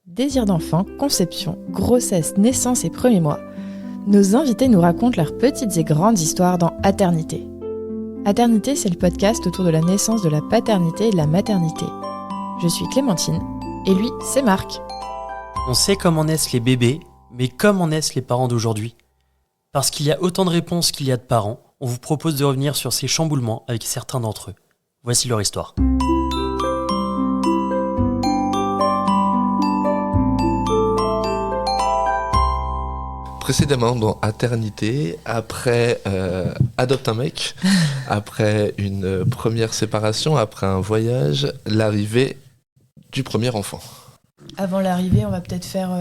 Désir d'enfant, conception, grossesse, naissance et premiers mois. Nos invités nous racontent leurs petites et grandes histoires dans Aternité. Aternité, c'est le podcast autour de la naissance, de la paternité et de la maternité. Je suis Clémentine, et lui, c'est Marc. On sait comment naissent les bébés, mais comment naissent les parents d'aujourd'hui ? Parce qu'il y a autant de réponses qu'il y a de parents, on vous propose de revenir sur ces chamboulements avec certains d'entre eux. Voici leur histoire. Précédemment dans Aternité, après Adopte un mec, après une première séparation, après un voyage, l'arrivée du premier enfant. Avant l'arrivée, on va peut-être faire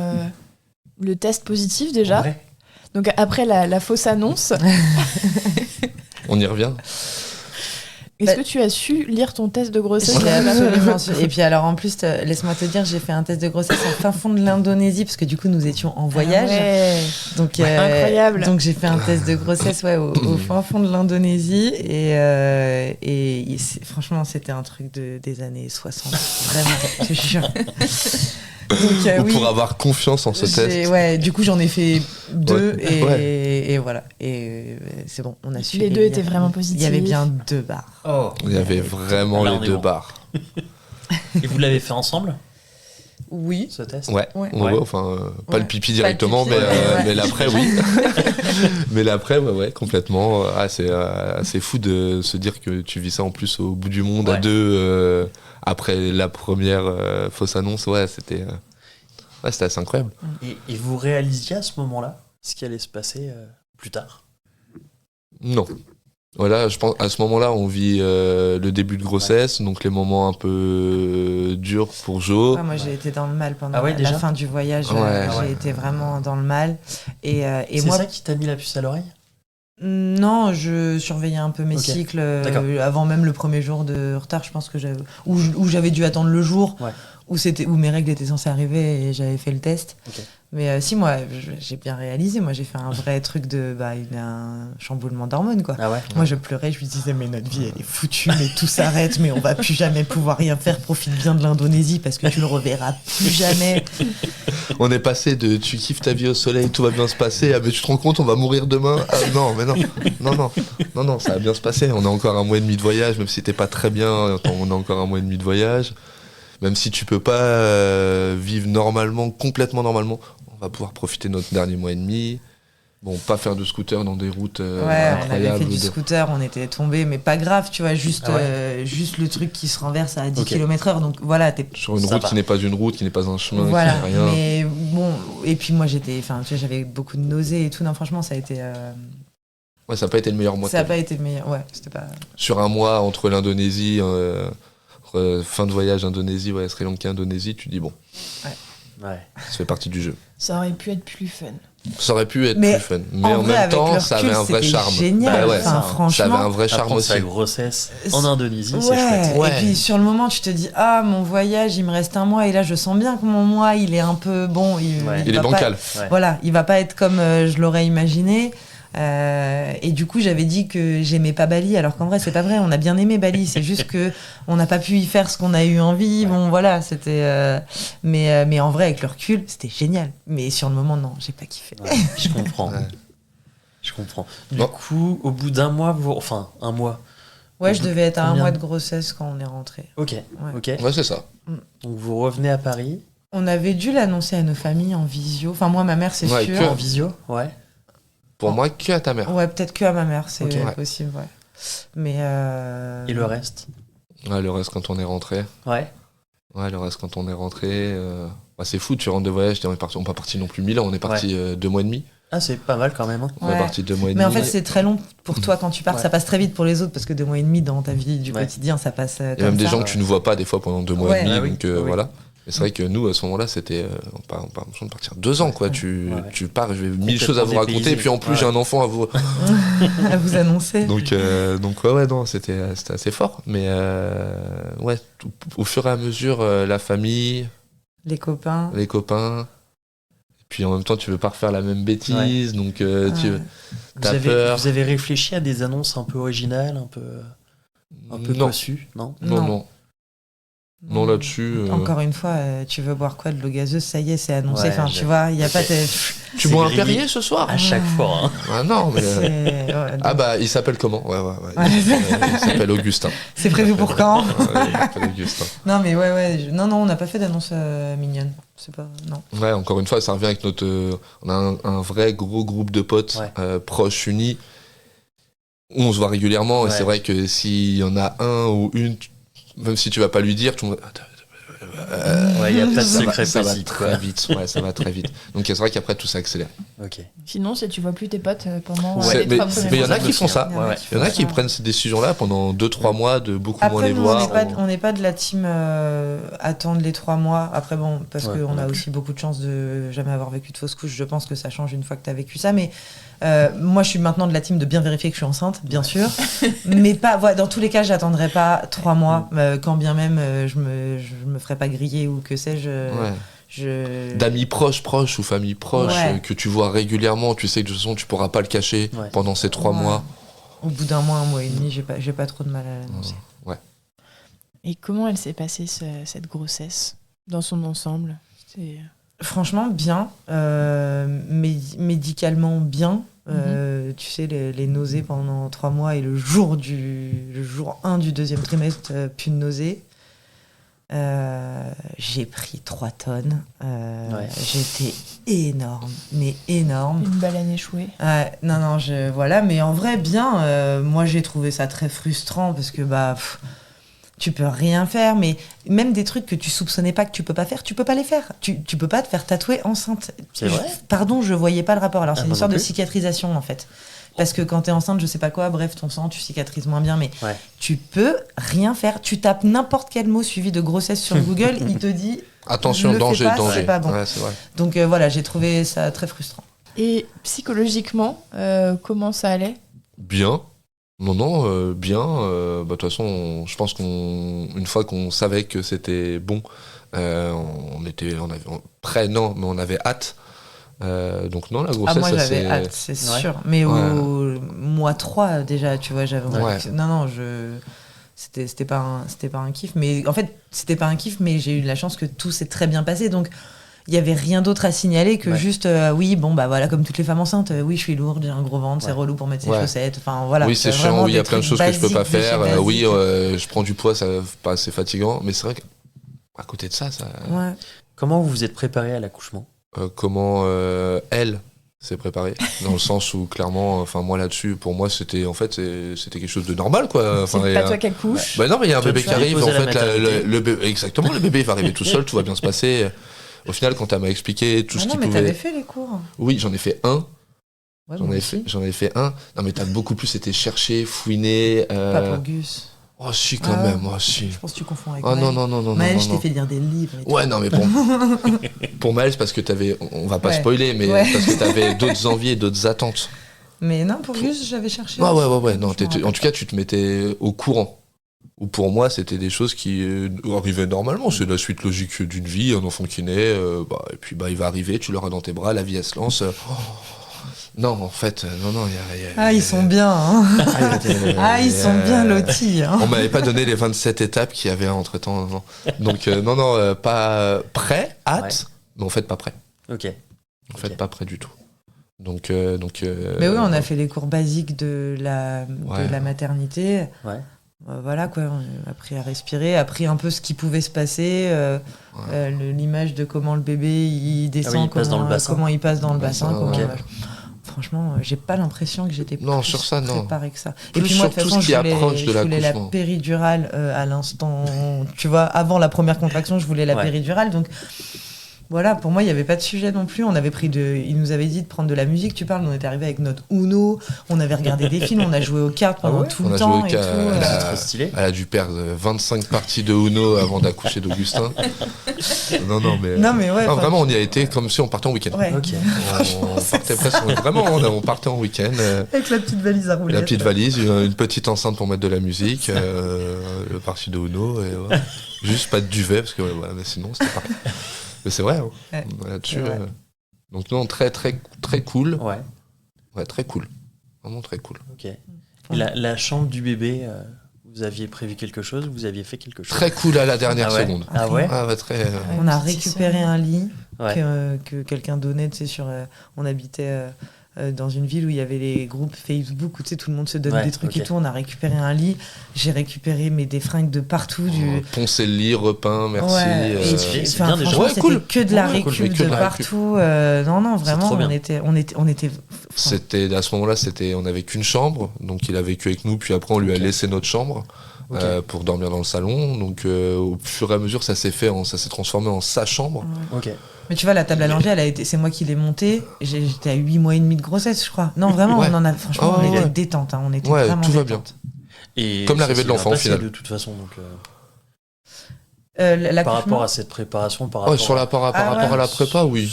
le test positif déjà. Ouais. Donc après la fausse annonce, On y revient. est-ce que tu as su lire ton test de grossesse? Je l'ai absolument su. Et puis alors en plus, laisse-moi te dire, j'ai fait un test de grossesse en fin fond de l'Indonésie parce que du coup nous étions en voyage. Ah ouais. Donc Incroyable. Donc j'ai fait un test de grossesse au fin fond de l'Indonésie et franchement c'était un truc des années 60. Vraiment, je te jure. Donc, Pour avoir confiance en ce test. Ouais, du coup j'en ai fait 2 Ouais. et voilà. Et c'est bon, on a su. Les deux étaient vraiment positifs. Il y avait bien 2 barres. Oh. Il y avait vraiment Là, on les est deux bon. barres. Et vous l'avez fait ensemble, Oui. ce test ? Ouais, Ouais. on voit, enfin, pas Ouais. le pipi directement, Pas le pipi, ouais. mais l'après, oui. Mais l'après, ouais, complètement. C'est fou de se dire que tu vis ça en plus au bout du monde à Ouais. deux, après la première fausse annonce. Ouais, c'était assez incroyable. Et vous réalisiez à ce moment-là ce qui allait se passer plus tard ? Non. Voilà, je pense à ce moment-là, on vit le début de grossesse, donc les moments un peu durs pour Jo. Ouais, moi j'ai été dans le mal pendant Ah ouais, la déjà fin du voyage. Ouais. J'ai été vraiment dans le mal. Et C'est moi, ça qui t'a mis la puce à l'oreille ? non, je surveillais un peu mes Ok. cycles D'accord. avant même le premier jour de retard. Je pense que où j'avais dû attendre le jour Ouais. où mes règles étaient censées arriver et j'avais fait le test. Ok. Mais si, moi j'ai bien réalisé. Moi j'ai fait un vrai truc un chamboulement d'hormones quoi. Ah ouais ? Moi, je pleurais, je lui disais, mais notre vie, elle est foutue, mais tout s'arrête, mais on va plus jamais pouvoir rien faire. Profite bien de l'Indonésie parce que tu le reverras plus jamais. On est passé de tu kiffes ta vie au soleil, tout va bien se passer, ah mais tu te rends compte, on va mourir demain. Ah non, mais non, ça va bien se passer. On a encore 1 mois et demi de voyage, même si t'es pas très bien, on a encore 1 mois et demi de voyage. Même si tu peux pas vivre normalement, complètement normalement, on va pouvoir profiter de notre dernier mois et demi. Bon, pas faire de scooter dans des routes Ouais, on avait incroyables. fait du scooter, on était tombés, mais pas grave, tu vois, juste le truc qui se renverse à 10 Ok. km/h. Donc voilà, t'es. Sur une Ça route va. qui n'est pas une route, qui n'est pas un chemin, Voilà, qui n'est rien. mais bon, et puis moi tu vois, j'avais beaucoup de nausées et tout. Non, franchement, ça a été. Ouais, ça n'a pas été le meilleur mois. Ça a pas été le meilleur. Ouais, c'était pas. Sur 1 mois entre l'Indonésie, fin de voyage Indonésie, Sri Lanka, Indonésie, tu dis bon, Ouais. ça fait partie du jeu. Ça aurait pu être plus fun. Ça aurait pu être Mais plus fun, mais en vrai, même avec temps, le ça recul, avait un vrai c'était charme. Génial. Bah ouais, Enfin, ça franchement. avait un vrai charme Apprendre aussi. sa grossesse en C'est- Indonésie, c'est chouette. Ouais. Et puis sur le moment, tu te dis mon voyage, il me reste 1 mois et là je sens bien que mon mois, il est un peu bon. Ouais. Il est va pas- bancal. Ouais. Voilà, il va pas être comme je l'aurais imaginé. Et du coup, j'avais dit que j'aimais pas Bali, alors qu'en vrai, c'est pas vrai. On a bien aimé Bali, c'est juste que on n'a pas pu y faire ce qu'on a eu envie. Ouais. Bon, voilà, c'était. Mais en vrai, avec le recul, c'était génial. Mais sur le moment, non, j'ai pas kiffé. Ouais, je comprends. Ouais. Je comprends. Du Bon. coup, au bout d'1 mois, enfin 1 mois. Ouais, je devais être à 1 Combien mois de grossesse quand on est rentré. Ok. Ok. Ouais, c'est ça. Donc vous revenez à Paris On avait dû l'annoncer à nos familles en visio. Enfin, moi, ma mère, c'est Ouais, sûr. que- en visio. Ouais. Pour moi, que à ta mère. Ouais, peut-être que à ma mère, c'est Ok. possible, ouais. Mais. Et le reste. Ouais, le reste quand on est rentré. Ouais. Ouais, le reste quand on est rentré. C'est fou, tu rentres de voyage, on n'est pas parti non plus 1000 ans, on est parti 2 mois et demi. Ah, c'est pas mal quand même. Hein. On est Ouais. parti 2 mois et Mais demi. en fait, c'est très long pour toi quand tu pars. Ouais. Ça passe très vite pour les autres parce que 2 mois et demi dans ta vie du Ouais. quotidien, ça passe. Il y a même des gens que tu ne vois pas des fois pendant 2 mois Ouais. et demi, Ah oui, donc oui. voilà. Et c'est vrai que nous, à ce moment-là, c'était. On part de partir 2 ans, quoi. Tu pars, j'ai 1000 choses à vous raconter, dépaysé. et puis en plus, Ouais. j'ai un enfant à vous. à vous annoncer. Donc ouais, non, c'était assez fort. Mais au fur et à mesure, la famille, Les copains. les copains. Et puis en même temps, tu veux pas refaire la même bêtise, donc t'as peur. Vous avez réfléchi à des annonces un peu originales, un peu Non. cossues, non ? Non, Non. non. Non, là-dessus. Encore une fois, tu veux boire quoi? De l'eau gazeuse? Ça y est, c'est annoncé. Ouais, Enfin, tu vois, il n'y a pas de... Tu C'est bois un gris. Perrier ce soir? À chaque fois. Hein. Ah non, mais. Ah donc, bah, il s'appelle comment? Ouais. Ouais. Il s'appelle Augustin. c'est prévu pour quand? Ouais, il s'appelle Augustin. Non, mais ouais. Non, on n'a pas fait d'annonce mignonne. C'est pas... Non. Ouais, encore une fois, ça revient avec notre. On a un vrai gros groupe de potes proches, unis. On se voit régulièrement, et c'est vrai que s'il y en a un ou une, même si tu vas pas lui dire, tout le monde. Ouais, il n'y a pas de Ça va- secret ça va possible. très vite. Ouais, ça va très vite. Donc c'est vrai qu'après tout s'accélère. Ok. Sinon, si tu vois plus tes potes pendant Ouais, les 3 premiers mais il y en mois. a qui font ça. Ouais. Il y en a qui prennent ces décisions-là pendant 2-3 mois de beaucoup moins Après, les nous, voir. on n'est pas de la team attendre les 3 mois. Après, bon, parce Ouais, qu'on on a a aussi beaucoup de chance de jamais avoir vécu de fausse couche. Je pense que ça change une fois que tu as vécu ça. Mais moi, je suis maintenant de la team de bien vérifier que je suis enceinte, bien sûr. Mais pas, voilà, dans tous les cas, j'attendrai pas 3 mois, quand bien même je me ferai pas griller ou que sais-je. D'amis proches ou famille proche Ouais. que tu vois régulièrement, tu sais que de toute façon tu pourras pas le cacher pendant ces 3 Ouais. mois. Au bout d'un mois, un mois et demi, j'ai pas trop de mal à l'annoncer. Ouais. Et comment elle s'est passée cette grossesse dans son ensemble? Franchement, bien. Médicalement, bien. Tu sais, les nausées pendant 3 mois et le jour 1 du deuxième trimestre, plus de nausées. J'ai pris 3 tonnes. J'étais énorme, mais énorme. Une baleine échouée. Non, voilà, mais en vrai, bien. Moi, j'ai trouvé ça très frustrant parce que tu peux rien faire, mais même des trucs que tu soupçonnais pas que tu peux pas faire, tu peux pas les faire. Tu peux pas te faire tatouer enceinte. C'est vrai? Pardon, je voyais pas le rapport. Alors, c'est une moi histoire non de plus. cicatrisation, en fait. Parce que quand t'es enceinte, je sais pas quoi, bref, ton sang, tu cicatrises moins bien, mais Ouais. tu peux rien faire. Tu tapes n'importe quel mot suivi de grossesse sur Google, il te dit Attention, le danger, fais pas, danger. c'est pas bon. Ouais, c'est vrai. Donc voilà, j'ai trouvé ça très frustrant. Et psychologiquement, comment ça allait? Bien. Non, bien. De toute façon, je pense une fois qu'on savait que c'était bon, on avait prêt, non, mais on avait hâte. Donc non, la grossesse, Moi, ça j'avais c'est. hâte, c'est Ouais. sûr. Mais Ouais. au mois 3, déjà, tu vois, j'avais... Ouais. Non, c'était pas un kiff. Mais en fait, c'était pas un kiff, mais j'ai eu la chance que tout s'est très bien passé. Donc, il y avait rien d'autre à signaler que juste, oui, bon, bah voilà, comme toutes les femmes enceintes, oui, je suis lourde, j'ai un gros ventre, c'est relou pour mettre ses chaussettes. Enfin, voilà. Oui, c'est vraiment chiant, oui, il y a des plein de trucs choses que je peux pas basiques de chez faire. Oui, basique. je prends du poids, c'est fatigant. Mais c'est vrai qu'à côté de ça, Ouais. Comment vous vous êtes préparé à l'accouchement? comment elle s'est préparée, dans le sens où clairement, enfin moi là-dessus, pour moi c'était quelque chose de normal quoi. Enfin, C'est pas toi qu'elle couche? Bah non, mais il y a un Toi, bébé tu qui arrive, déposes en à la fait, maternité. le bébé, exactement, le bébé va arriver tout seul, tout va bien se passer. Au final, quand elle m'a expliqué tout ce non, qu'il mais pouvait. t'avais fait les cours. Oui, j'en ai fait un. Ouais, J'en moi ai aussi. fait un. Non, mais t'as beaucoup plus été chercher, fouiner. Pas pour Gus. Oh, si, quand même, moi, si. Je pense que tu confonds avec Oh Maëlle. non, non, non, non. Maëlle, non, je non. t'ai fait lire des livres. Et tout. Ouais, non, mais pour Maëlle, c'est parce que t'avais. On va pas Ouais. spoiler, mais Ouais. parce que t'avais d'autres envies et d'autres attentes. Mais non, pour Gus, j'avais cherché. Ouais. Non, Je me en rappelle tout cas, tu te mettais au courant. Ou pour moi, c'était des choses qui arrivaient normalement. C'est la suite logique d'une vie, un enfant qui naît, et puis il va arriver, tu l'auras dans tes bras, la vie elle se lance. Non, en fait, non, Ah, ils sont bien, hein. Ils sont bien lotis, hein. On m'avait pas donné les 27 étapes qu'il y avait entre temps. Non. Donc, non, pas prêt, hâte, mais en fait, pas prêt. Ok. En fait, pas prêt du tout. Donc, Mais oui, on a fait les cours basiques de la maternité. Ouais. Voilà quoi, on a appris à respirer, appris un peu ce qui pouvait se passer, l'image de comment le bébé il descend, il passe dans le bassin. comment il passe dans le Bassin, bassin. ok. Franchement, j'ai pas l'impression que j'étais Non, plus sur ça, non. préparée que ça. Plus Et puis moi, de sur toute tout façon, ce qui je approche de voulais la l'accouchement. péridurale à l'instant, tu vois, avant la première contraction, je voulais la péridurale, donc voilà, pour moi, il n'y avait pas de sujet non plus. Il nous avait dit de prendre de la musique, tu parles, on était arrivé avec notre Uno, on avait regardé des films, on a joué aux cartes pendant tout On le a temps joué et tout. C'est trop stylé. Elle a dû perdre 25 parties de Uno avant d'accoucher d'Augustin. Non, mais. Non, mais ouais. Non, vraiment, on y a été comme si on partait en week-end. Ouais. Ok. On partait presque. Vraiment, on partait en week-end. Avec la petite valise à rouler. La petite valise, une petite enceinte pour mettre de la musique, le parti de Uno, et ouais. Juste pas de duvet, parce que mais sinon, c'était pas. Mais c'est vrai, hein. Là-dessus. c'est vrai. Donc, non, très, très, très cool. Ouais. Ouais, très cool. Vraiment très cool. Ok. Et la chambre du bébé, vous Vous aviez prévu quelque chose, vous aviez fait quelque chose. Très cool à la dernière Ah ouais. seconde. Ah ouais. Ah ouais, très. On a petite récupéré histoire. un lit Ouais. que quelqu'un donnait, tu sais, on habitait dans une ville où il y avait les groupes Facebook où tu sais, tout le monde se donne Ouais, des trucs ok. et tout. On a récupéré un lit. J'ai récupéré des fringues de partout. Poncer le lit, repeint, merci. Ouais, et c'est enfin, bien déjà. franchement, Ouais, c'était cool. que de la Ouais, cool, récup que de de la récup. partout. Non, vraiment, trop bien. on était. C'était à ce moment-là, on n'avait qu'une chambre, donc il a vécu avec nous, puis après on lui a Ok. laissé notre chambre Ok. pour dormir dans le salon. Donc au fur et à mesure, ça s'est transformé en sa chambre. Ok. Mais tu vois, la table à langer, c'est moi qui l'ai montée. J'étais à 8 mois et demi de grossesse, je crois. Non, vraiment, Ouais. franchement, Ah ouais, on était ouais. détente. On était Ouais, vraiment tout va détente. Et Comme l'arrivée ça de l'enfant, s'est au final. bien passé, de toute façon, donc L'accouchement, par rapport à cette préparation, par Ouais, rapport sur la, par rapport à la prépa, oui.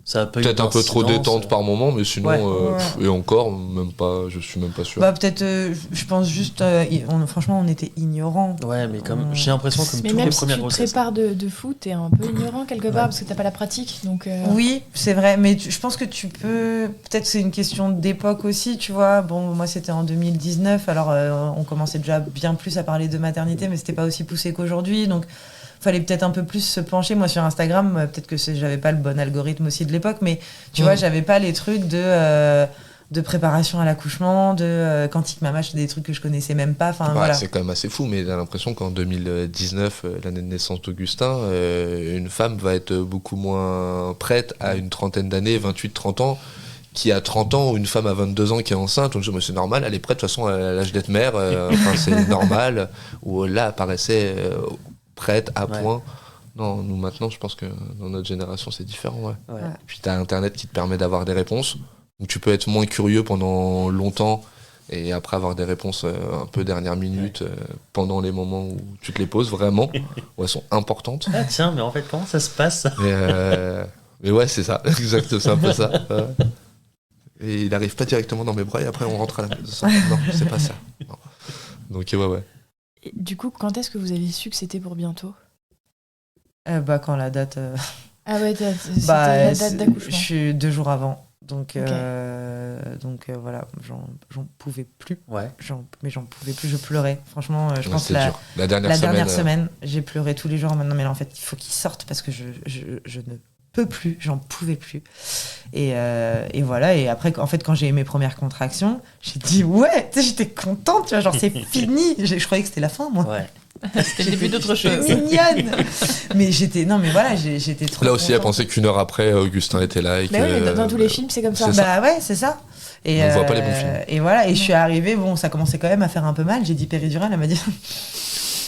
Ça a pas eu Peut-être un peu trop d'incidence, détente par moment, mais sinon, Ouais. et encore, même pas, je suis même pas sûr. Bah, peut-être, je pense juste. Franchement, on était ignorants. Ouais, mais comme j'ai l'impression comme Mais toutes même les si tu premières te grossesses. prépares de fou, t'es un peu ignorant quelque part parce que t'as pas la pratique. Donc, Oui, c'est vrai, mais je pense que tu peux. Peut-être c'est une question d'époque aussi, tu vois. Bon, moi c'était en 2019, alors on commençait déjà bien plus à parler de maternité, mais c'était pas aussi poussé qu'aujourd'hui, donc fallait peut-être un peu plus se pencher. Moi sur Instagram, peut-être que j'avais pas le bon algorithme aussi de l'époque, mais tu vois, j'avais pas les trucs de préparation à l'accouchement, de quantique mamage, des trucs que je connaissais même pas. Enfin Ouais, voilà. c'est quand même assez fou, mais j'ai l'impression qu'en 2019, l'année de naissance d'Augustin, une femme va être beaucoup moins prête à une trentaine d'années, 28-30 ans, qui a 30 ans, ou une femme à 22 ans qui est enceinte. On dit, mais c'est normal, elle est prête, de toute façon, à l'âge d'être mère, enfin, c'est normal. Ou là, elle paraissait prête, à Ouais. point. Non, nous maintenant, je pense que dans notre génération, c'est différent. Ouais. Ouais. Puis t'as Internet qui te permet d'avoir des réponses. Donc tu peux être moins curieux pendant longtemps et après avoir des réponses un peu dernière minute pendant les moments où tu te les poses vraiment, où elles sont importantes. Ah tiens, mais en fait, comment ça se passe ça Mais ouais, c'est ça, exact, c'est un peu ça. Et il arrive pas directement dans mes bras et après on rentre à la maison. Non, c'est pas ça. Non. Donc ouais. et du coup, quand est-ce que vous avez su que c'était pour bientôt? Bah, quand la date. Ah ouais, c'était Bah, la date d'accouchement. je suis 2 jours avant. Donc, Ok. voilà, j'en pouvais plus. Ouais. Mais j'en pouvais plus, je pleurais. Franchement, je Ouais, pense c'était dur. La dernière la semaine. dernière semaine, j'ai pleuré tous les jours. Maintenant, mais là, en fait, il faut qu'il sorte parce que je ne peux plus, j'en pouvais plus. Et voilà. Et après, en fait, quand j'ai eu mes premières contractions, j'ai dit ouais, tu sais, j'étais contente, tu vois, genre c'est fini. Je croyais que c'était la fin, moi. Ouais. C'était le début d'autre chose. J'étais mignonne. Mais j'étais trop. Là aussi, elle contente. pensait qu'une heure après, Augustin était là. Et Mais que, oui, mais dans tous les films, c'est comme ça. c'est ça. Bah ouais, c'est ça. Et On voit pas les bons films. Et voilà, et je suis arrivée, bon, ça commençait quand même à faire un peu mal. J'ai dit péridurale, elle m'a dit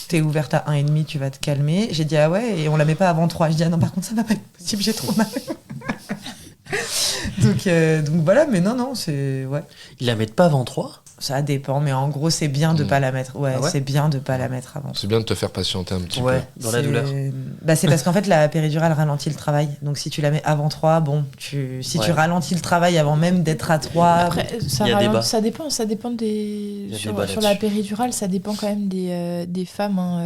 t'es ouverte à 1,5, tu vas te calmer. J'ai dit ah ouais, et on la met pas avant 3. Je dis ah non, par contre, ça va pas être possible, j'ai trop mal. donc voilà, mais non, c'est. Ouais. Ils la mettent pas avant 3 Ça dépend, mais en gros, c'est bien de pas la mettre. Ouais, Ah ouais c'est bien de pas la mettre avant. C'est bien de te faire patienter un petit Ouais, dans la C'est- douleur. Bah, c'est parce qu'en fait, la péridurale ralentit le travail. Donc, si tu la mets avant 3, bon, si tu Ouais. ralentis le travail avant même d'être à 3. Après, ça, Il y a débat. ça dépend des. Il y a Sur, débat sur la là-dessus. péridurale, ça dépend quand même des femmes. Hein,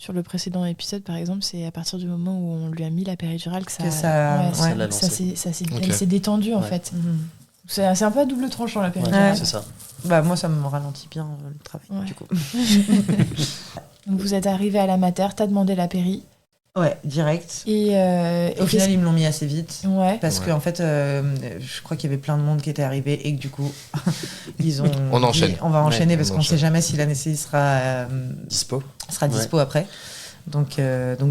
sur le précédent épisode, par exemple, c'est à partir du moment où on lui a mis la péridurale que ça. Que ça- ouais. Ça l'a ça lancé. elle Ok. s'est détendue en Ouais. fait. Mhm. C'est un peu à double tranchant la Ouais, péridurale. c'est ça. Bah, moi, ça me ralentit bien le travail, Ouais. du coup. Donc vous êtes arrivé à la mater, t'as demandé la péri. Ouais, direct. Et Au final, ils me l'ont mis assez vite. ouais. Parce Ouais. qu'en fait, je crois qu'il y avait plein de monde qui était arrivé et que du coup, ils ont. On enchaîne. dit, on va enchaîner parce on qu'on enchaîne. sait jamais si l'anesthésie sera Dispo. dispo après. Donc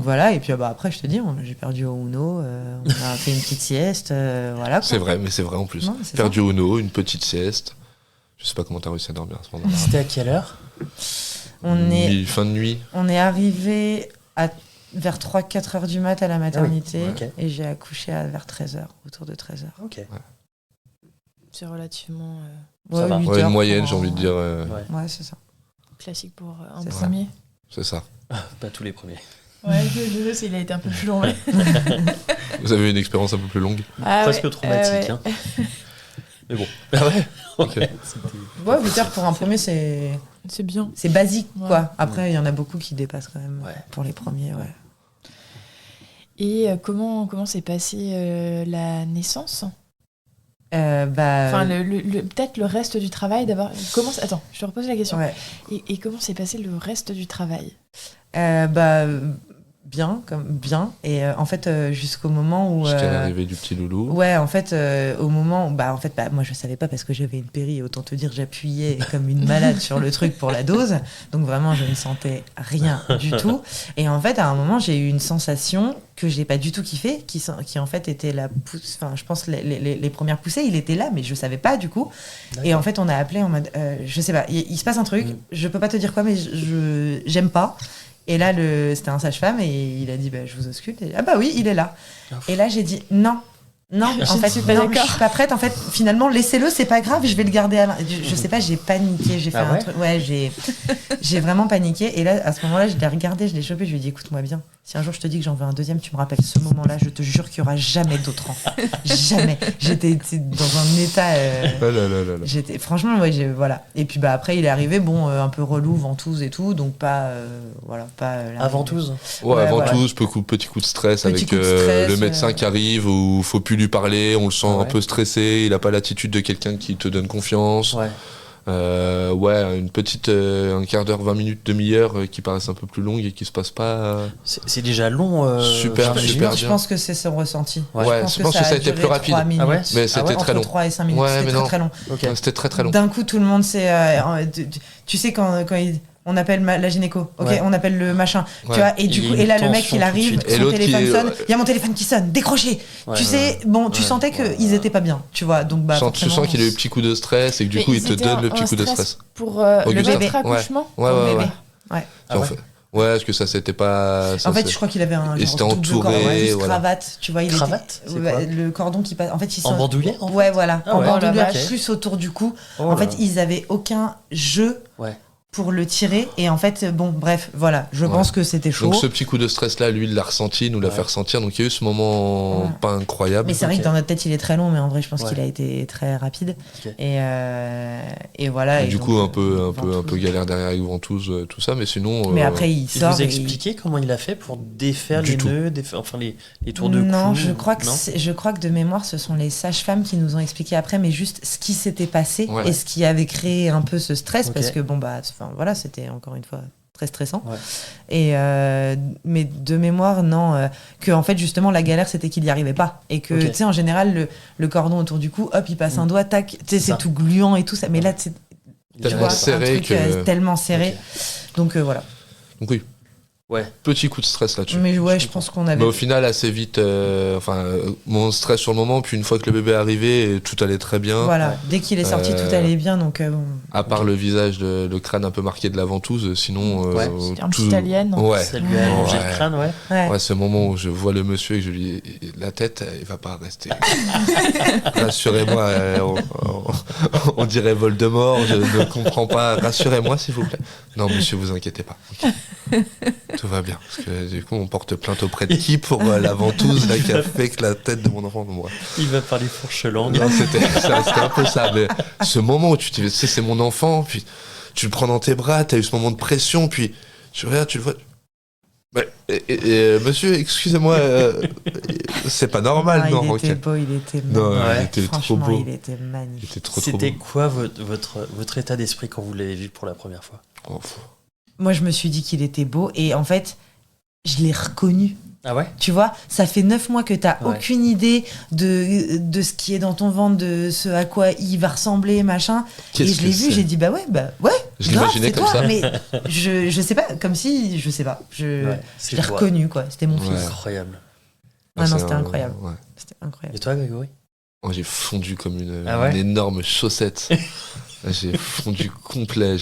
voilà, et puis bah, après, je te dis, j'ai perdu au Uno, on a fait une petite sieste, voilà. quoi. C'est vrai, mais c'est vrai en plus. Non, mais c'est Perdu au Uno, une petite sieste. Je sais pas comment t'as réussi à dormir à ce moment-là. C'était à quelle heure Fin de nuit. On est arrivé vers 3-4 heures du mat à la maternité Ah oui, ok. et j'ai accouché vers 13h, autour de 13h. Ok. C'est relativement Ça va. 8 Ouais, heures une moyenne, pour j'ai envie de dire. Ouais. Ouais, c'est ça. classique pour un C'est ça. premier. C'est ça. Pas tous les premiers. Ouais, le jeu, il a été un peu plus long. Ouais. Vous avez une expérience un peu plus longue. Ah Presque ouais, traumatique. ouais. Hein. Mais bon. Ah ouais. Ok. C'était- Ouais, 8 heures pour un premier, c'est C'est bien. basique, Ouais. quoi. Après, il y en a beaucoup qui dépassent quand même Ouais. pour les premiers, ouais. Et comment s'est passée la naissance? Enfin, peut-être le reste du travail d'abord. Attends, je te repose la question. Ouais. Et comment s'est passé le reste du travail ? Bien. Et en fait, jusqu'au moment où. Jusqu'à l'arrivée du petit loulou. Ouais, en fait, au moment où. Moi, je savais pas parce que j'avais une péri. Autant te dire, j'appuyais comme une malade sur le truc pour la dose. Donc, vraiment, je ne sentais rien du tout. Et en fait, à un moment, j'ai eu une sensation que j'ai pas du tout kiffé, qui en fait était la pousse. Enfin, je pense les premières poussées, il était là, mais je savais pas du coup. D'accord. Et en fait, on a appelé en mode. Je sais pas, il se passe un truc, je peux pas te dire quoi, mais j'aime pas. Et là, c'était un sage-femme et il a dit je vous ausculte. Et, oui, il est là. Et là, j'ai dit non, en fait, je suis pas prête. En fait, finalement, laissez-le, c'est pas grave, je vais le garder à main. Je sais pas, j'ai paniqué, j'ai fait un truc. Ouais, j'ai vraiment paniqué. Et là, à ce moment-là, je l'ai regardé, je l'ai chopé, je lui ai dit écoute-moi bien. Si un jour je te dis que j'en veux un deuxième, tu me rappelles ce moment-là, je te jure qu'il y aura jamais d'autres enfants. Jamais. J'étais dans un état. J'étais, franchement, voilà. Et puis après, il est arrivé, un peu relou, ventouse et tout, donc pas. ventouse. Ouais, ventouse, petit coup de stress avec le médecin qui arrive où faut plus lui parler, on le sent un peu stressé, il a pas l'attitude de quelqu'un qui te donne confiance. Ouais. Une petite un quart d'heure, 20 minutes, demi-heure qui paraissent un peu plus longues et qui se passent pas. C'est déjà long. Super bien. Je pense que c'est son ressenti. Je pense que ça a été plus rapide. Mais c'était très long. 3 et 5 minutes, c'était très long. Okay. C'était très long. D'un coup, tout le monde s'est. Tu sais, quand on appelle la gynéco, on appelle le machin, tu vois, et du coup, et là, le mec, il arrive, son téléphone sonne, il y a mon téléphone qui sonne, décroché. Tu sais, tu sentais qu'ils étaient pas bien, tu vois, donc tu sens qu'il a eu le petit coup de stress et que du coup, il te donne le petit coup de stress. Pour le bébé accouchement. Ouais. Ouais, parce que ça c'était pas. En fait, je crois qu'il avait un genre entouré, cravate, tu vois, cravate, le cordon qui passe. En fait, en bandoulière. Ouais, voilà, en bandoulière plus autour du cou. En fait, ils avaient aucun jeu. Pour le tirer et en fait bref voilà je pense que c'était chaud. Donc ce petit coup de stress là lui il l'a ressenti, nous l'a fait ressentir, donc il y a eu ce moment pas incroyable, mais c'est vrai que dans notre tête il est très long, mais en vrai je pense qu'il a été très rapide. Et voilà et du coup un peu galère derrière avec ventouse tout ça, mais sinon mais après il sort. Il vous a expliqué comment il a fait pour défaire les nœuds, les tours de cou? Non, je crois que de mémoire ce sont les sages-femmes qui nous ont expliqué après, mais juste ce qui s'était passé et ce qui avait créé un peu ce stress parce que voilà, c'était encore une fois très stressant. Et mais de mémoire, non, que en fait justement la galère c'était qu'il n'y arrivait pas et que tu sais en général le cordon autour du cou, hop, il passe un doigt, tac, tu sais c'est tout gluant et tout ça, mais là c'est tellement serré tellement serré. Donc voilà. Donc oui. Ouais. Petit coup de stress là-dessus. Mais je pense qu'on avait. Mais au final, assez vite, mon stress sur le moment, puis une fois que le bébé est arrivé, tout allait très bien. Voilà, dès qu'il est sorti, tout allait bien. Donc, à part le visage, le crâne un peu marqué de la ventouse, sinon. C'était un petit alien. Ouais. Ça lui a allongé le crâne, ouais, ce moment où je vois le monsieur et que je lui dis la tête, il va pas rester. Rassurez-moi, on dirait Voldemort, je ne comprends pas. Rassurez-moi, s'il vous plaît. Non, monsieur, vous inquiétez pas. Okay. Tout va bien, parce que du coup on porte plainte auprès de qui pour la ventouse là, qui a fait que la tête de mon enfant. Il va parler fourche langue. Non, c'était un peu ça, mais ce moment où tu te dis c'est mon enfant, puis tu le prends dans tes bras, t'as eu ce moment de pression, puis tu regardes, tu le vois. Monsieur, excusez-moi, c'est pas normal, non. Il était beau, il était il était trop beau. Il était magnifique. C'était quoi votre état d'esprit quand vous l'avez vu pour la première fois? Moi, je me suis dit qu'il était beau et en fait, je l'ai reconnu. Ah ouais? Tu vois, ça fait 9 mois que t'as aucune idée de ce qui est dans ton ventre, de ce à quoi il va ressembler, machin. Et je l'ai vu, j'ai dit ouais. Je l'imaginais comme ça. Mais je sais pas, comme si, je sais pas. Je l'ai reconnu, quoi. C'était mon fils. Incroyable. Non, c'était incroyable. C'était incroyable. Et toi, Grégory? Moi, j'ai fondu comme une énorme chaussette. J'ai fondu complet.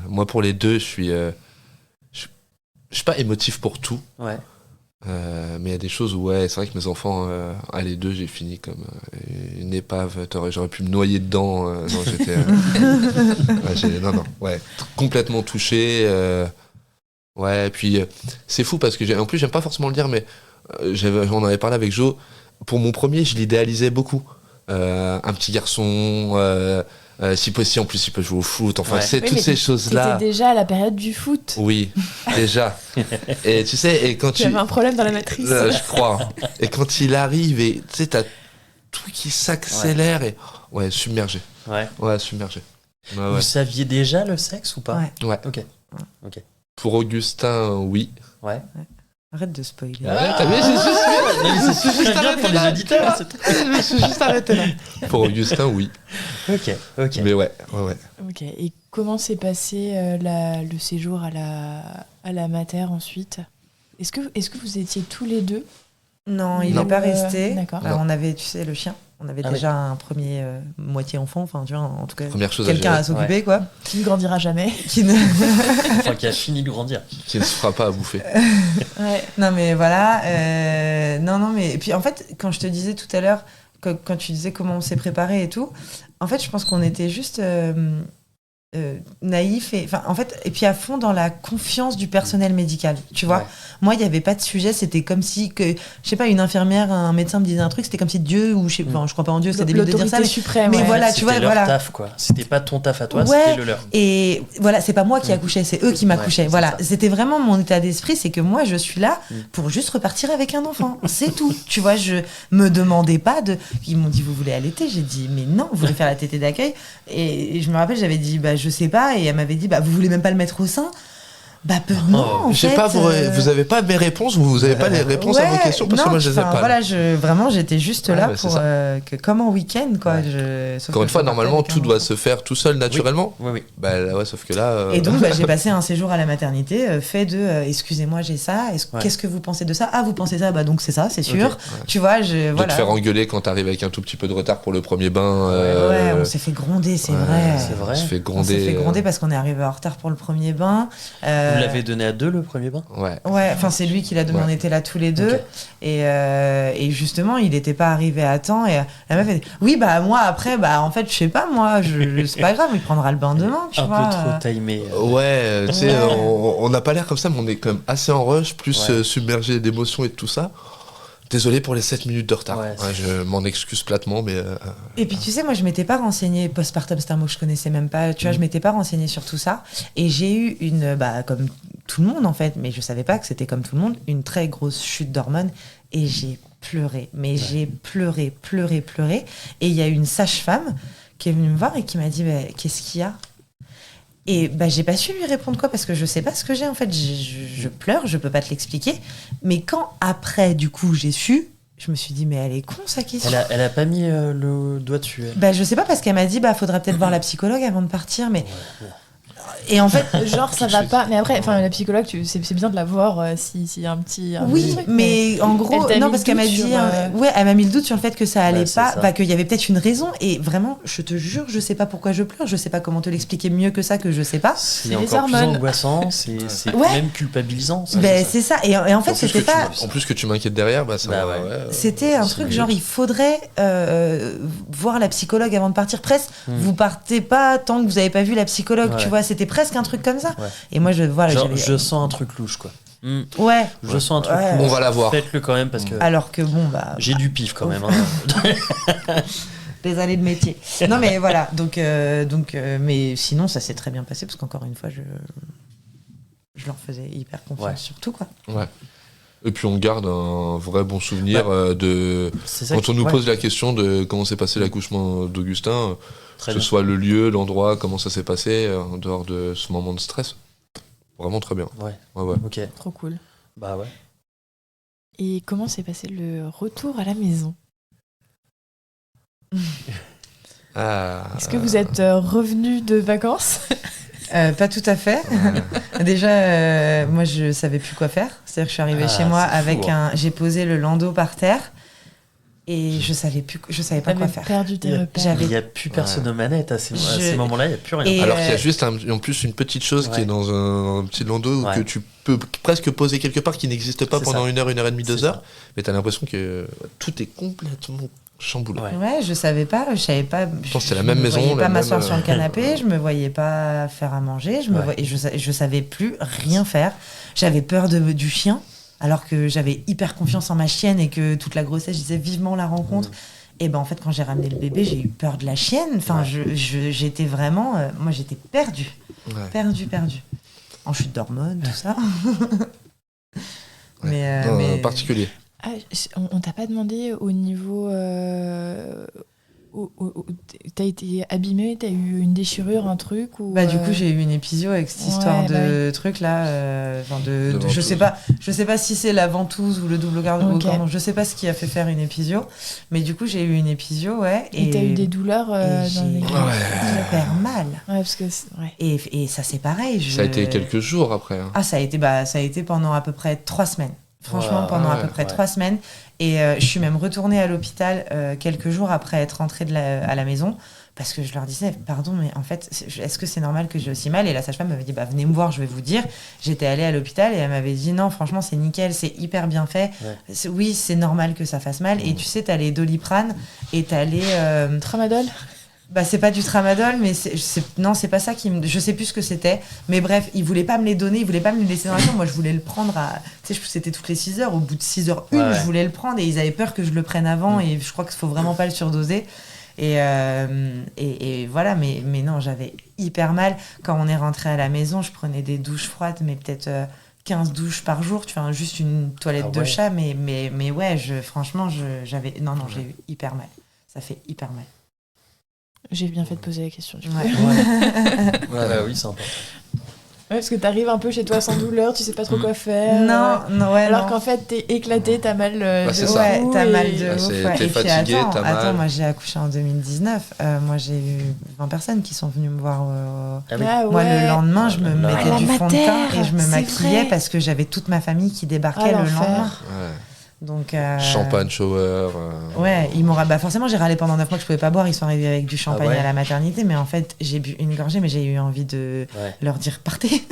Moi, pour les deux, je suis pas émotif pour tout. Ouais. Mais il y a des choses où c'est vrai que mes enfants, les deux, j'ai fini comme une épave. J'aurais pu me noyer dedans. Non, j'étais complètement touché. Et puis c'est fou parce que en plus j'aime pas forcément le dire, mais on avait parlé avec Jo. Pour mon premier, je l'idéalisais beaucoup. Un petit garçon. Si possible, en plus, il peut jouer au foot. Enfin, c'est toutes ces choses-là. C'était déjà à la période du foot. Oui, déjà. Et tu sais, et quand tu avais un problème dans la matrice. Je crois. Et quand il arrive, et tu sais, t'as tout qui s'accélère et ouais, submergé. Ouais. Ouais, submergé. Ouais, Vous ouais. saviez déjà le sexe ou pas? Ouais. Ouais. Ok. Pour Augustin, oui. Ouais. Arrête de spoiler. T'as vu, C'est juste bien pour les auditeurs. Je me suis juste arrêté là. Pour Augustin, oui. Ok. Mais ouais. Ok. Et comment s'est passé le séjour à la mater ensuite? Est-ce que vous étiez tous les deux? Non, il Non. n'est pas resté. D'accord. Non. On avait, tu sais, le chien. On avait Ah déjà un premier moitié enfant, enfin, tu vois, en tout cas, Première chose à quelqu'un gérer, à s'occuper, quoi. Qui ne grandira jamais. Qui ne... Enfin, qui a fini de grandir. qui ne se fera pas à bouffer. Ouais. Non, mais voilà. Non, mais. Et puis, en fait, quand je te disais tout à l'heure, quand tu disais comment on s'est préparé et tout, en fait, je pense qu'on était juste naïfs et puis à fond dans la confiance du personnel médical. Tu vois, Ouais. moi, il n'y avait pas de sujet. C'était comme si, je sais pas, une infirmière, un médecin me disait un truc, c'était comme si Dieu, ou je crois pas en Dieu, c'est débile de dire ça. L'autorité suprême. mais ouais. voilà, C'était tu vois, leur voilà. taf, quoi. C'était pas ton taf à toi, Ouais. c'était le leur. Et voilà, c'est pas moi qui accouchais, c'est eux qui m'accouchaient. Ouais, voilà, c'est ça. c'était vraiment mon état d'esprit, c'est que moi je suis là pour juste repartir avec un enfant, c'est tout. Tu vois, je me demandais pas de. Ils m'ont dit vous voulez allaiter, j'ai dit mais non, vous voulez faire la tétée d'accueil. Et je me rappelle, j'avais dit bah je sais pas, et elle m'avait dit bah vous voulez même pas le mettre au sein. Bah non, en Je sais fait, pas, vous avez pas mes réponses, vous avez pas les réponses à vos questions parce que moi je les ai pas. Voilà, vraiment, j'étais juste Ouais, là bah, c'est pour ça. comme en week-end, quoi. Ouais. Sauf Encore que une fois, je repartais normalement, avec un tout doit enfant. se faire tout seul naturellement. Oui. Bah là, ouais, sauf que là. Et donc, j'ai passé un séjour à la maternité fait de excusez-moi, j'ai ça. Ouais. Qu'est-ce que vous pensez de ça? Ah, vous pensez ça? Bah, donc c'est ça, c'est sûr. Ok, ouais. Tu vois, de voilà. te faire engueuler quand t'arrives avec un tout petit peu de retard pour le premier bain. Ouais, on s'est fait gronder, c'est ouais, vrai. c'est vrai. On se fait On s'est gronder. fait gronder parce qu'on est arrivé en retard pour le premier bain. Vous l'avez donné à 2 le premier bain? Ouais. Ouais, enfin c'est lui qui l'a donné, Ouais. on était là tous les deux. Ok. Et justement, il n'était pas arrivé à temps. Et la meuf, elle dit oui, bah moi après, bah en fait, je sais pas, moi, c'est pas grave, il prendra le bain demain, tu Un vois. peu trop timé. Ouais, tu sais, Ouais. on n'a pas l'air comme ça, mais on est quand même assez en rush, plus Ouais. submergé d'émotions et de tout ça. Désolé pour les 7 minutes de retard. Ouais, Ouais, je m'en excuse platement, mais. Et puis tu sais, moi je m'étais pas renseignée postpartum, c'est un mot que je connaissais même pas, tu vois, je m'étais pas renseignée sur tout ça. Et j'ai eu comme tout le monde en fait, mais je savais pas que c'était comme tout le monde, une très grosse chute d'hormones. Et j'ai pleuré, mais j'ai pleuré. Et il y a une sage-femme qui est venue me voir et qui m'a dit bah, qu'est-ce qu'il y a? Et bah, j'ai pas su lui répondre quoi parce que je sais pas ce que j'ai en fait. Je pleure, je peux pas te l'expliquer. Mais quand après, du coup, j'ai su, je me suis dit, mais elle est con sa question. Elle a pas mis le doigt dessus, elle. Bah, je sais pas parce qu'elle m'a dit, bah, faudrait peut-être voir la psychologue avant de partir. Mais. Et en fait. Genre ça va pas, mais après, enfin la psychologue, c'est bien de la voir s'il y a un petit Oui, truc, mais en gros, elle t'a non, mis parce le qu'elle m'a doute dit, sur, ouais, elle m'a mis le doute sur le fait que ça allait Ouais, c'est pas, ça. bah, qu'il y avait peut-être une raison. Et vraiment, je te jure, je sais pas pourquoi je pleure, je sais pas comment te l'expliquer mieux que ça, que je sais pas. C'est les encore plus hormones. angoissant, c'est Ouais. même culpabilisant. Ça, Ben, c'est ça. c'est ça. Et en fait, En plus c'était que tu pas. m'in- En plus que tu m'inquiètes derrière, bah ça Bah va, ouais. ouais, C'était un c'est truc mieux. genre, il faudrait voir la psychologue avant de partir. Presque, vous partez pas tant que vous avez pas vu la psychologue, tu Ouais. vois. C'était presque un truc comme ça. Ouais. Et moi, voilà, Genre, j'avais- je sens un truc louche, quoi. Ouais. Je sens un truc Ouais. louche. On va la voir. Faites-le quand même parce que Alors que bon, bah. j'ai du pif quand même. Hein. Des années de métier. Non, mais voilà. Donc, mais sinon, ça s'est très bien passé parce qu'encore une fois, je leur faisais hyper confiance Ouais. sur tout, quoi. Ouais. Et puis on garde un vrai bon souvenir de. C'est ça Quand qui- on nous ouais. pose la question de comment s'est passé l'accouchement d'Augustin, Très que ce bien. soit le lieu, l'endroit, comment ça s'est passé, en dehors de ce moment de stress. Vraiment très bien. Ouais, Ouais. ok. Trop cool. Bah ouais. Et comment s'est passé le retour à la maison? Ah. Est-ce que vous êtes revenu de vacances? Pas tout à fait. Déjà, moi, je savais plus quoi faire. C'est-à-dire que je suis arrivée Ah, chez moi c'est fou, avec hein. j'ai posé le landau par terre et je savais pas quoi T'avais faire. perdu tes Il y a- repères. Il n'y a plus personne aux manettes à ces moments-là, il n'y a plus rien. Et- Alors qu'il y a juste en plus une petite chose qui Ouais. est dans un petit landau Ouais. que tu peux presque poser quelque part qui n'existe pas C'est pendant ça. 1 heure et demie, 2 C'est heures, ça. mais t'as l'impression que tout est complètement chamboulé. Ouais. Ouais, je savais pas. pense que c'est la je même me maison, voyais la pas même, m'asseoir sur le canapé, je me voyais pas faire à manger, Ouais. je savais plus rien faire. J'avais peur du chien, alors que j'avais hyper confiance en ma chienne et que toute la grossesse, je disais vivement la rencontre. Et ben en fait, quand j'ai ramené le bébé, j'ai eu peur de la chienne. Enfin, Ouais. j'étais vraiment, moi, j'étais perdue, Ouais. perdue, en chute d'hormones, tout ça. Ouais. Mais, Non, mais- particulier. On t'a pas demandé au niveau... t'as été abîmée, t'as eu une déchirure, un truc ou Du coup j'ai eu une épisio avec cette histoire de truc là, je sais pas si c'est la ventouse ou le double cordon, je sais pas ce qui a fait faire une épisio, mais du coup j'ai eu une épisio, et t'as eu des douleurs dans les hyper mal. Parce que et ça c'est pareil. Ça a été quelques jours après. Ça a été pendant à peu près 3 semaines. Franchement, pendant à peu près 3 semaines. Et je suis même retournée à l'hôpital quelques jours après être rentrée à la maison, parce que je leur disais, pardon, mais en fait, est-ce que c'est normal que j'ai aussi mal ? Et la sage-femme m'avait dit, venez me voir, je vais vous dire. J'étais allée à l'hôpital et elle m'avait dit, non, franchement, c'est nickel, c'est hyper bien fait. Ouais. Oui, c'est normal que ça fasse mal. Et tu sais, t'as les Doliprane et t'as les... Tramadol ? C'est pas du tramadol, mais non, c'est pas ça je sais plus ce que c'était, mais bref, ils voulaient pas me les donner, ils voulaient pas me les laisser dans la chambre. Moi je voulais le prendre c'était toutes les 6 heures, au bout de 6 heures je voulais le prendre, et ils avaient peur que je le prenne avant, et je crois qu'il faut vraiment pas le surdoser, et voilà, mais non, j'avais hyper mal. Quand on est rentré à la maison, je prenais des douches froides, mais peut-être 15 douches par jour, tu vois, juste une toilette de chat, mais ouais, franchement, j'ai eu hyper mal, ça fait hyper mal. J'ai bien fait de poser la question. Du coup. Oui, c'est important. Parce que t'arrives un peu chez toi sans douleur, tu sais pas trop quoi faire. Alors qu'en fait, t'es éclaté, t'as mal de c'est ça. T'as mal de ouf. T'es fatigué, t'as mal. Attends, moi j'ai accouché en 2019. Moi j'ai eu 20 personnes qui sont venues me voir. Moi le lendemain, je me mettais du fond de teint et je me maquillais parce que j'avais toute ma famille qui débarquait le lendemain. Donc, champagne, shower. Ouais, forcément, j'ai râlé pendant 9 mois que je pouvais pas boire. Ils sont arrivés avec du champagne à la maternité, mais en fait, j'ai bu une gorgée, mais j'ai eu envie de leur dire partez.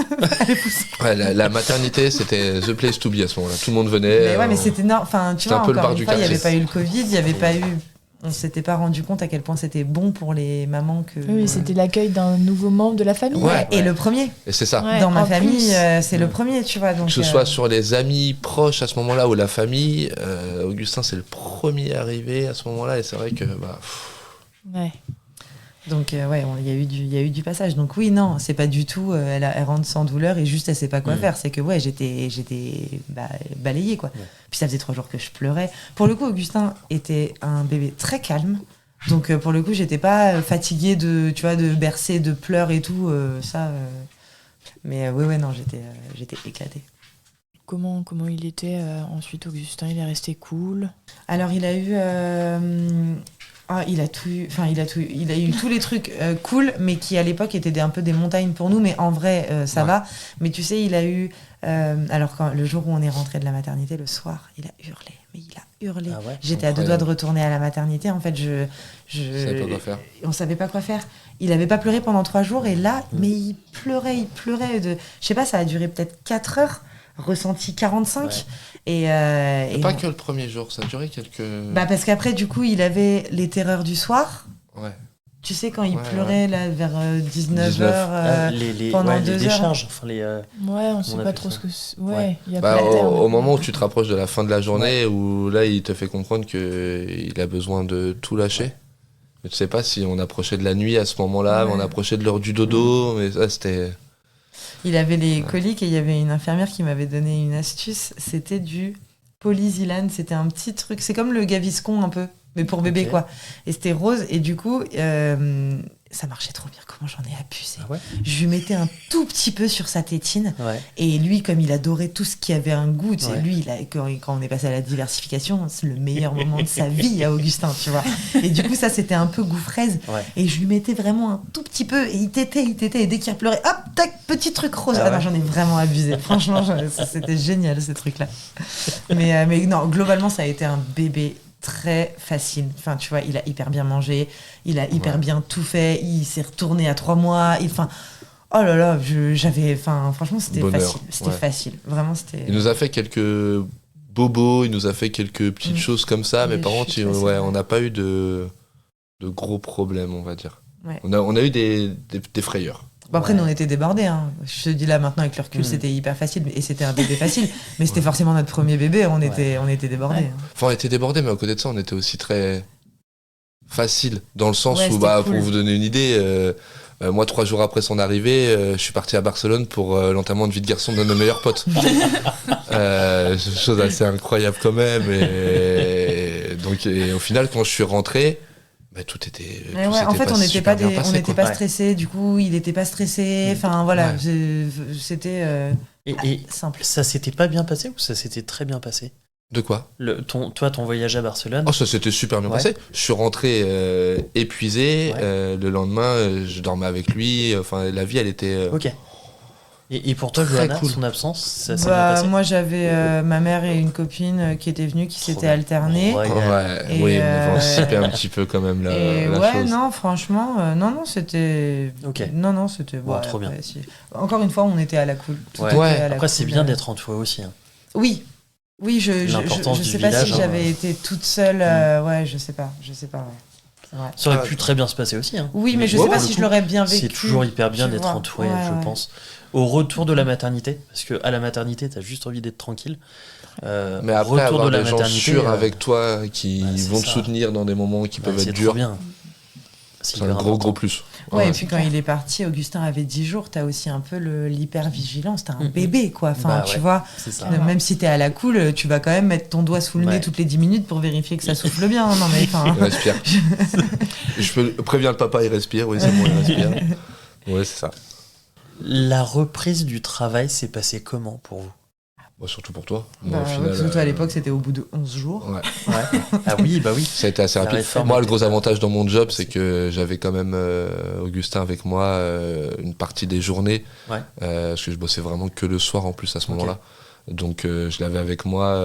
La maternité, c'était the place to be à ce moment-là. Tout le monde venait. Mais c'était tu vois, encore une fois, il n'y avait pas eu le Covid, il n'y avait pas eu. On s'était pas rendu compte à quel point c'était bon pour les mamans que. Oui, c'était l'accueil d'un nouveau membre de la famille. Et le premier. Et c'est ça. Dans ma famille, c'est le premier, tu vois. Donc, que ce soit sur les amis proches à ce moment-là ou la famille, Augustin c'est le premier arrivé à ce moment-là, et c'est vrai que. Donc il y a eu du passage. Donc oui, non, c'est pas du tout. Elle rentre sans douleur et juste elle sait pas quoi faire. C'est que j'étais balayée quoi. Ouais. Puis ça faisait 3 jours que je pleurais. Pour le coup, Augustin était un bébé très calme. Donc pour le coup, j'étais pas fatiguée de bercer, de pleurs et tout Mais non, j'étais éclatée. Comment il était ensuite, Augustin? Il est resté cool? Alors il a eu. Il a eu tous les trucs cool, mais qui à l'époque étaient un peu des montagnes pour nous, mais en vrai ça va. Mais tu sais, il a eu alors le jour où on est rentré de la maternité, le soir, il a hurlé. J'étais à 2 doigts de retourner à la maternité. En fait, savais pas quoi faire. On savait pas quoi faire. Il avait pas pleuré pendant 3 jours, et là, mais il pleurait je sais pas, ça a duré peut-être 4 heures. Ressenti 45 et pas que le premier jour, ça a duré quelques... parce qu'après du coup il avait les terreurs du soir, tu sais, quand il pleurait là vers 19h pendant 2 heures, décharges, on sait pas trop ce que c'est. Y a au moment où tu te rapproches de la fin de la journée, où là il te fait comprendre qu'il a besoin de tout lâcher, mais tu sais pas si on approchait de la nuit à ce moment-là, on approchait de l'heure du dodo, mais ça c'était... Il avait les coliques, et il y avait une infirmière qui m'avait donné une astuce. C'était du Polysilane. C'était un petit truc. C'est comme le Gaviscon un peu, mais pour bébé quoi. Et c'était rose. Et du coup, ça marchait trop bien. Comment j'en ai abusé. Je lui mettais un tout petit peu sur sa tétine. Et lui, comme il adorait tout ce qui avait un goût, tu sais, lui, quand on est passé à la diversification, c'est le meilleur moment de sa vie à Augustin, tu vois. Et du coup, ça, c'était un peu goût fraise. Et je lui mettais vraiment un tout petit peu, et il tétait. Et dès qu'il pleurait, hop, tac, petit truc rose. Non, j'en ai vraiment abusé. Franchement, c'était génial, ce truc-là. Mais non, globalement, ça a été un bébé très facile. Enfin, tu vois, il a hyper bien mangé, il a hyper bien tout fait, il s'est retourné à 3 mois. Oh là là, franchement, c'était facile. C'était facile. Vraiment, c'était... Il nous a fait quelques bobos, il nous a fait quelques petites choses comme ça, mais par contre, on n'a pas eu de gros problèmes, on va dire. On a eu des frayeurs. Après, nous, on était débordés. Hein. Je te dis là, maintenant, avec le recul, c'était hyper facile. Et c'était un bébé facile. Mais c'était forcément notre premier bébé. On était débordés. Hein. Enfin, on était débordés, mais à côté de ça, on était aussi très facile. Dans le sens où, cool. Pour vous donner une idée, Moi, 3 jours après son arrivée, je suis parti à Barcelone pour l'enterrement de vie de garçon d'un de nos meilleurs potes. Chose assez incroyable quand même. Et au final, quand je suis rentré, tout était. En fait, on n'était pas passé. stressés. Du coup, il n'était pas stressé. Enfin, voilà, c'était simple. Ça s'était pas bien passé ou ça s'était très bien passé? De quoi? Ton voyage à Barcelone? Oh, ça s'était super bien passé. Je suis rentré épuisé. Le lendemain, je dormais avec lui. Enfin, la vie, elle était. Ok. Et pour toi, Très Johanna, cool. son absence, ça s'est bien passé? Moi, j'avais ma mère et une copine qui étaient venues, qui s'étaient bien. alternées. Ouais. Ouais, oui, on anticipait un petit peu quand même la chose. Non, franchement, non, c'était. Ok. Non, c'était. Bon, trop bien. Encore une fois, on était à la cool. Tout Ouais. était à la Après, c'est cool. bien d'être en toi aussi. Oui, je L'importance du sais pas village, si j'avais été toute seule. Ouais, je sais pas. Ouais. C'est vrai. Ça aurait pu très bien se passer aussi. Oui, mais je pour sais pas le si coup, je l'aurais bien vécu. c'est toujours hyper bien tu d'être vois. entouré, Ouais, je pense. Au retour de la maternité, parce que à la maternité, t'as juste envie d'être tranquille. Mais après, retour avoir de la des gens maternité, sûrs avec toi qui c'est vont te ça. soutenir dans des moments qui peuvent c'est être trop durs, bien. c'est un gros plus. Ouais, et puis quand il est parti, Augustin avait 10 jours, t'as aussi un peu l'hypervigilance, t'as un Mhm. bébé, quoi. Enfin, Bah tu ouais. vois, C'est ça. même si t'es à la cool, tu vas quand même mettre ton doigt sous le nez Ouais. toutes les 10 minutes pour vérifier que ça souffle bien. Non, mais enfin. Il respire. Préviens le papa, il respire. Oui, c'est bon, il respire. Ouais, c'est ça. La reprise du travail s'est passée comment pour vous? Bon, surtout pour toi. Moi, Bah, au ouais, final, parce que toi, à l'époque, c'était au bout de 11 jours. ouais. Ah oui, bah oui. Ça a été assez La rapide. réforme Moi, le était gros pas- avantage dans mon job, c'est que j'avais quand même Augustin avec moi une partie des journées. Ouais. Parce que je bossais vraiment que le soir en plus à ce Ok. moment-là. Donc je l'avais avec moi.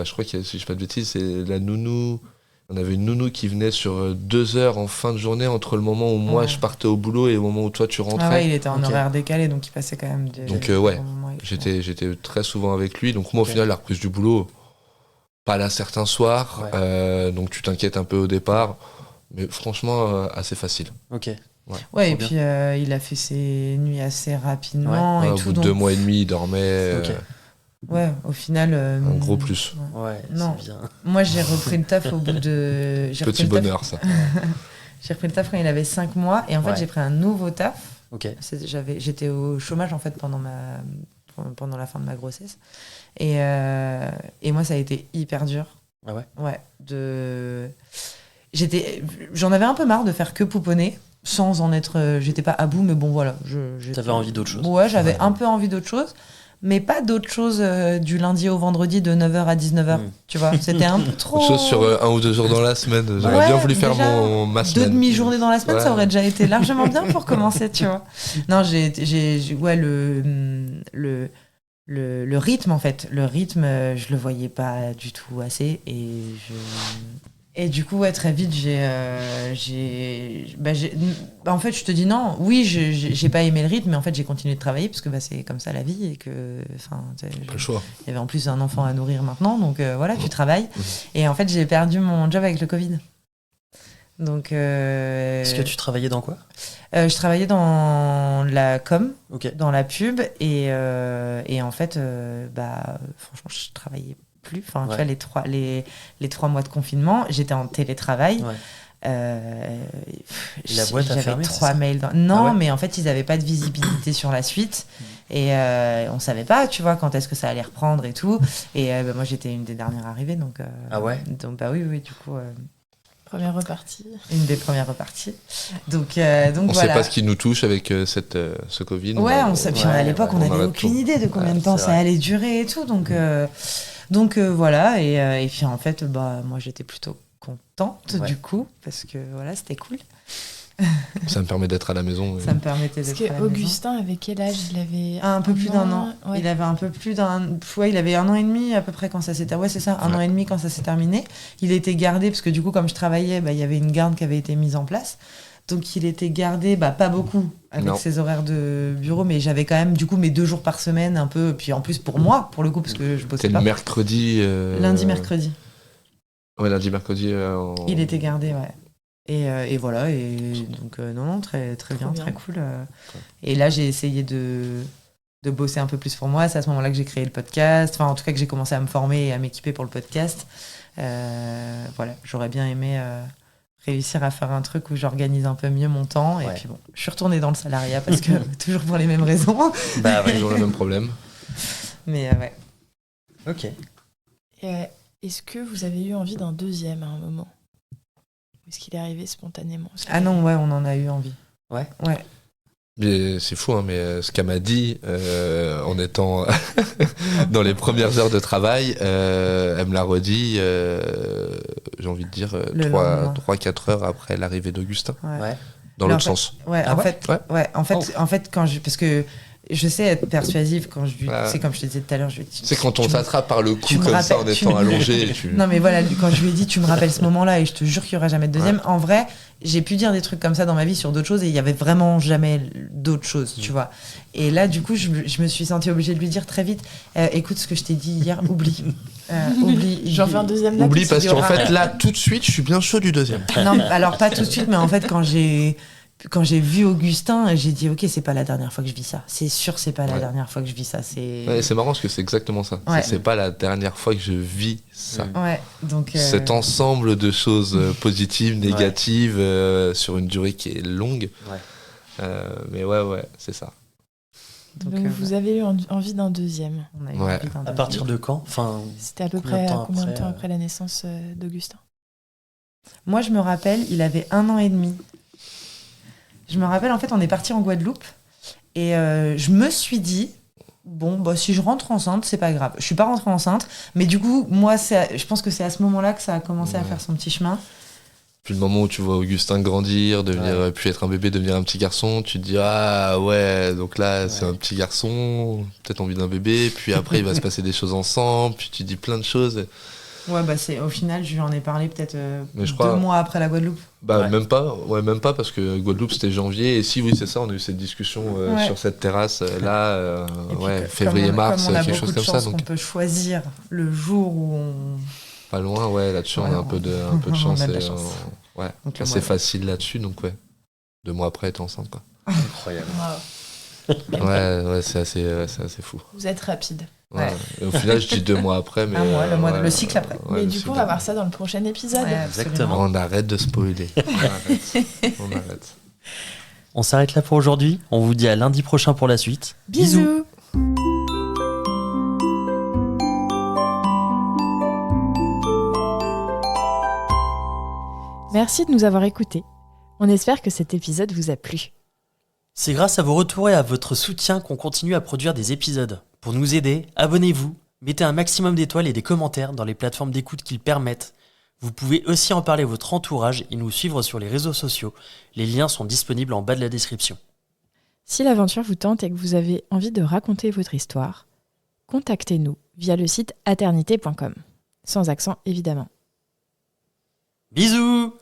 Je crois que, si je dis pas de bêtises, c'est la nounou. On avait une nounou qui venait sur 2 heures en fin de journée entre le moment où moi Ouais. je partais au boulot et le moment où toi tu rentrais. Ah ouais, il était en Ok. horaire décalé, donc il passait quand même des. Donc, ouais, bons moments avec J'étais très souvent avec lui. Donc moi Ok. au final la reprise du boulot, pas là certains soirs. Donc tu t'inquiètes un peu au départ. Mais franchement assez facile. Ok. Ouais, et Trop puis il a fait ses nuits assez rapidement Ouais, et au tout. bout de Donc, 2 mois et demi il dormait. Ok. ouais, au final. Un gros plus. ouais. Ouais, Non. c'est bien. Moi, j'ai repris le taf au bout de. J'ai repris Petit le taf- bonheur ça. J'ai repris le taf quand il avait 5 mois et en fait, Ouais. j'ai pris un nouveau taf. Ok. J'étais au chômage en fait pendant la fin de ma grossesse. Et moi, ça a été hyper dur. Ah ouais. Ouais. J'en avais un peu marre de faire que pouponner sans en être. J'étais pas à bout, mais bon, voilà. T'avais envie d'autre chose. Ouais, j'avais un peu envie d'autre chose. Mais pas d'autre chose du lundi au vendredi de 9h à 19h. Tu vois, c'était un peu trop. Autre chose sur 1 ou 2 jours dans la semaine. J'aurais Ouais, bien voulu faire déjà, ma 2 semaine. demi-journées dans la semaine, Ouais. ça aurait déjà été largement bien pour commencer, tu vois. Non, ouais, le rythme, en fait. Le rythme, je le voyais pas du tout assez. Et du coup, ouais, très vite, en fait, je te dis non. Oui, j'ai pas aimé le rythme, mais en fait, j'ai continué de travailler parce que c'est comme ça la vie et que, Pas le choix. il y avait en plus un enfant à nourrir maintenant, donc voilà, tu travailles. Et en fait, j'ai perdu mon job avec le Covid. Donc, Est-ce que tu travaillais dans quoi? je travaillais dans la com, Ok. dans la pub, et en fait, franchement, je travaillais plus. Enfin, tu Ouais. vois, les 3 mois de confinement, j'étais en télétravail. Ouais. Et la boîte a j'avais fermé, 3 c'est ça? mails. Non, Ah ouais. mais en fait, ils n'avaient pas de visibilité sur la suite. Et on savait pas, tu vois, quand est-ce que ça allait reprendre et tout. Et moi, j'étais une des dernières arrivées. Donc, Ah ouais? Donc, bah oui, du coup, Première repartie. une des premières reparties. Donc On voilà. sait pas ce qui nous touche avec ce Covid. Ouais, puis à l'époque, on on n'avait arrête aucune tout. idée de combien de Ouais, temps c'est ça vrai. allait durer et tout. Donc voilà. Et puis en fait, moi, j'étais plutôt contente Ouais. du coup, parce que voilà, c'était cool. Ça me permet d'être à la maison. Ça me permettait Parce d'être à la maison. qu'Augustin, avec quel âge il avait? Un peu plus d'un an. Ouais. Il avait un peu plus d'un. Ouais, il avait 1 an et demi à peu près quand ça s'est. Ouais, c'est ça, 1 an et demi quand ça s'est terminé. Il était gardé parce que du coup, comme je travaillais, il y avait une garde qui avait été mise en place. Donc il était gardé, pas beaucoup avec Non. ses horaires de bureau, mais j'avais quand même du coup mes 2 jours par semaine un peu. Puis en plus pour moi, pour le coup, parce que je bossais C'était pas. le mercredi. Lundi, mercredi. Ouais, lundi, mercredi. Il était gardé, ouais. Et voilà, et donc non, très, très bien, bien. très cool. Et là, j'ai essayé de bosser un peu plus pour moi. C'est à ce moment-là que j'ai créé le podcast. Enfin, en tout cas, que j'ai commencé à me former et à m'équiper pour le podcast. Voilà, j'aurais bien aimé réussir à faire un truc où j'organise un peu mieux mon temps. Et puis bon, je suis retournée dans le salariat parce que toujours pour les mêmes raisons. Bah ouais, toujours le même problème. Mais ouais. Ok. Et, est-ce que vous avez eu envie d'un deuxième à un moment? Ou est-ce qu'il est arrivé spontanément? Ah non, ouais, on en a eu envie. Ouais. Mais c'est fou, hein, mais ce qu'elle m'a dit en étant dans les premières heures de travail, elle me l'a redit, j'ai envie de dire, Le lendemain. 3-4 heures après l'arrivée d'Augustin, Ouais. dans Mais l'autre en fait- sens. Ouais, Ah en ouais fait, Ouais. en fait, parce que je sais être persuasive quand je lui, Ouais. c'est comme je te disais tout à l'heure, je lui dis, C'est quand on s'attrape par le tu cou me comme ça en rappelles- tu étant me- allongé. Non mais voilà, quand je lui ai dit tu me rappelles ce moment-là et je te jure qu'il y aura jamais de deuxième. En vrai, j'ai pu dire des trucs comme ça dans ma vie sur d'autres choses et il y avait vraiment jamais d'autres choses, tu vois. Et là, du coup, je me suis sentie obligée de lui dire très vite, écoute ce que je t'ai dit hier, oublie. Oublie. J'en fais un deuxième là. Oublie tout de parce suite. qu'en fait là tout de suite je suis bien chaud du deuxième. Non, alors pas tout de suite, mais en fait, quand j'ai vu Augustin, j'ai dit ok, c'est pas la dernière fois que je vis ça. C'est sûr, c'est pas la Ouais. dernière fois que je vis ça. C'est Ouais, c'est marrant parce que c'est exactement ça. Ouais. C'est pas la dernière fois que je vis ça. ouais. Donc Cet ensemble de choses positives, négatives, sur une durée qui est longue. Ouais. Mais ouais, c'est ça. Donc vous avez eu envie d'un deuxième. on a eu Ouais. envie d'un À partir deuxième. de quand? Enfin, C'était à peu Combien près de temps combien de après, temps après la naissance d'Augustin? Moi, je me rappelle, il avait 1 an et demi. Je me rappelle, en fait, on est parti en Guadeloupe et je me suis dit, bon, bah, si je rentre enceinte, c'est pas grave. Je suis pas rentrée enceinte, mais du coup, moi, je pense que c'est à ce moment-là que ça a commencé à faire son petit chemin. Puis le moment où tu vois Augustin grandir, devenir, puis être un bébé, devenir un petit garçon, tu te dis ah ouais, donc là c'est un petit garçon, peut-être envie d'un bébé, puis après il va se passer des choses ensemble, puis tu dis plein de choses. Ouais, bah au final, je lui en ai parlé peut-être Mais je 2 crois- mois après la Guadeloupe. Bah Ouais. même pas parce que Guadeloupe c'était janvier et si oui c'est ça, on a eu cette discussion Ouais. sur cette terrasse là, Et puis, février-mars, comme on a quelque beaucoup chose de comme ça, chance donc qu'on peut choisir le jour où on. pas loin, ouais là-dessus on Ouais, a un peu de on a chance, de la et, chance. ouais, Donc, le assez mois- facile là-dessus, donc ouais, 2 mois après t'es enceinte quoi. incroyable. Ouais, c'est assez fou. Vous êtes rapide. Ouais. Ouais. Et au final, je dis 2 mois après, mais. Un mois, le cycle après. Mais du coup, on va voir ça dans le prochain épisode. Ouais, absolument. Exactement. On arrête de spoiler. On arrête. On s'arrête là pour aujourd'hui. On vous dit à lundi prochain pour la suite. Bisous. Merci de nous avoir écoutés. On espère que cet épisode vous a plu. C'est grâce à vos retours et à votre soutien qu'on continue à produire des épisodes. Pour nous aider, abonnez-vous, mettez un maximum d'étoiles et des commentaires dans les plateformes d'écoute qui le permettent. Vous pouvez aussi en parler à votre entourage et nous suivre sur les réseaux sociaux. Les liens sont disponibles en bas de la description. Si l'aventure vous tente et que vous avez envie de raconter votre histoire, contactez-nous via le site aternité.com. Sans accent évidemment. Bisous!